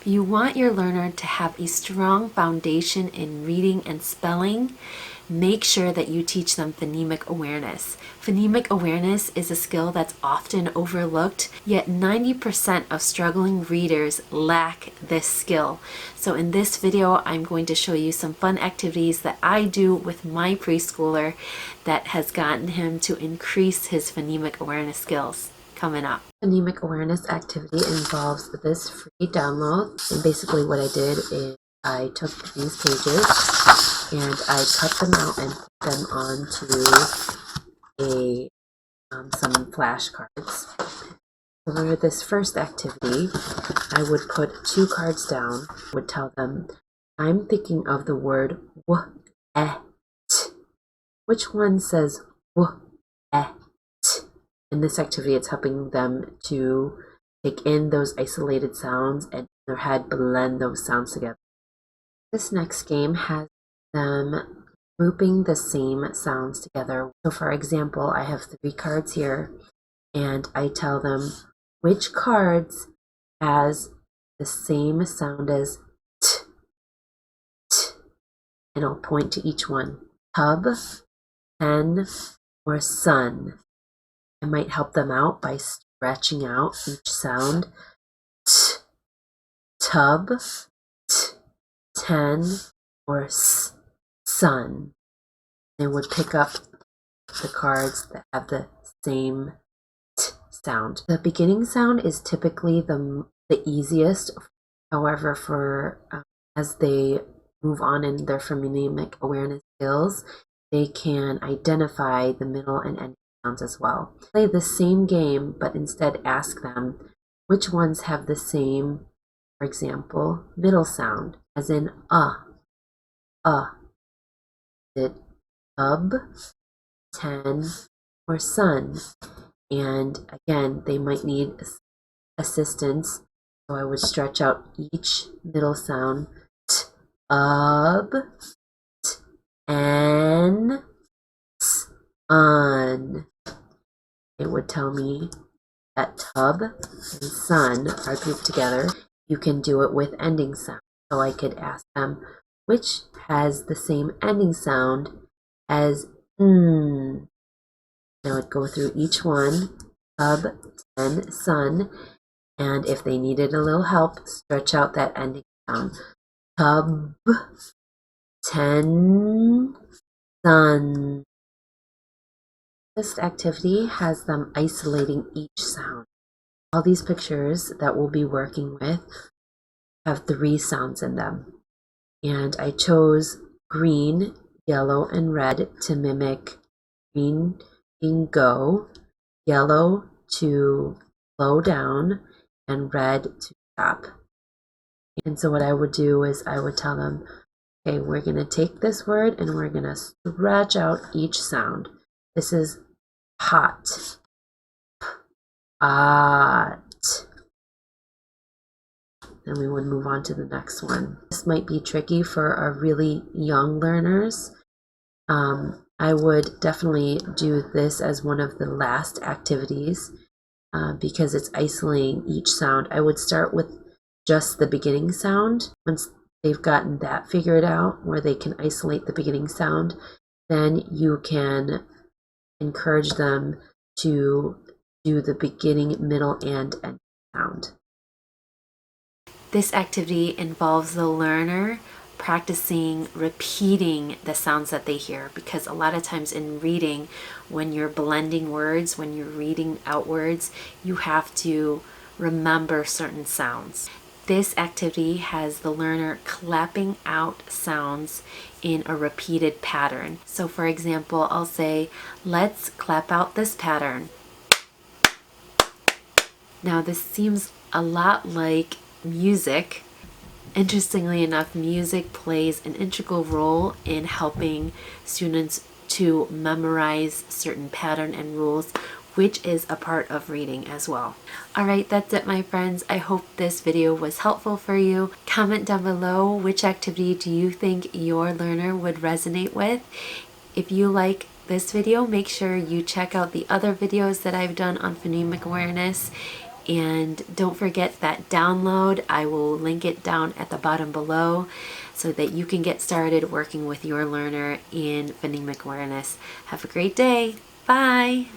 You want your learner to have a strong foundation in reading and spelling. Make sure that you teach them phonemic awareness. Phonemic awareness is a skill that's often overlooked, yet 90% of struggling readers lack this skill. So in this video, I'm going to show you some fun activities that I do with my preschooler that has gotten him to increase his phonemic awareness skills. Coming up. Phonemic awareness activity involves this free download, and basically what I did is I took these pages and I cut them out and put them onto some flashcards. For this first activity, I would put 2 cards down, would tell them, I'm thinking of the word w-et. Which one says w-et? In this activity, it's helping them to take in those isolated sounds and in their head blend those sounds together. This next game has them grouping the same sounds together. So for example, I have 3 cards here, and I tell them which cards has the same sound as t, t, and I'll point to each one. Tub, pen, or sun. I might help them out by stretching out each sound. T, tub, t, 10, or s, sun. They would pick up the cards that have the same t sound. The beginning sound is typically the easiest. However, for as they move on in their phonemic awareness skills, they can identify the middle and end sounds as well. Play the same game, but instead ask them which ones have the same, for example, middle sound, as in Is it tub, 10, or sun? And again, they might need assistance, so I would stretch out each middle sound. Tub, n, on. It would tell me that tub and sun are grouped together. You can do it with ending sound. So I could ask them, which has the same ending sound as I would go through each one, tub, 10, sun, and if they needed a little help, stretch out that ending sound. Tub, 10, sun. This activity has them isolating each sound. All these pictures that we'll be working with have 3 sounds in them. And I chose green, yellow, and red to mimic green being go, yellow to slow down, and red to stop. And so what I would do is I would tell them, okay, we're going to take this word and we're going to stretch out each sound. This is hot, hot. Then we would move on to the next one. This might be tricky for our really young learners. I would definitely do this as one of the last activities because it's isolating each sound. I would start with just the beginning sound. Once they've gotten that figured out, where they can isolate the beginning sound, then you can encourage them to do the beginning, middle, and end sound. This activity involves the learner practicing repeating the sounds that they hear, because a lot of times in reading, when you're blending words, when you're reading out words, you have to remember certain sounds. This activity has the learner clapping out sounds in a repeated pattern. So for example, I'll say, let's clap out this pattern. Now this seems a lot like music. Interestingly enough, music plays an integral role in helping students to memorize certain pattern and rules, which is a part of reading as well. Alright, that's it my friends. I hope this video was helpful for you. Comment down below which activity do you think your learner would resonate with. If you like this video, make sure you check out the other videos that I've done on phonemic awareness. And don't forget that download. I will link it down at the bottom below so that you can get started working with your learner in phonemic awareness. Have a great day. Bye.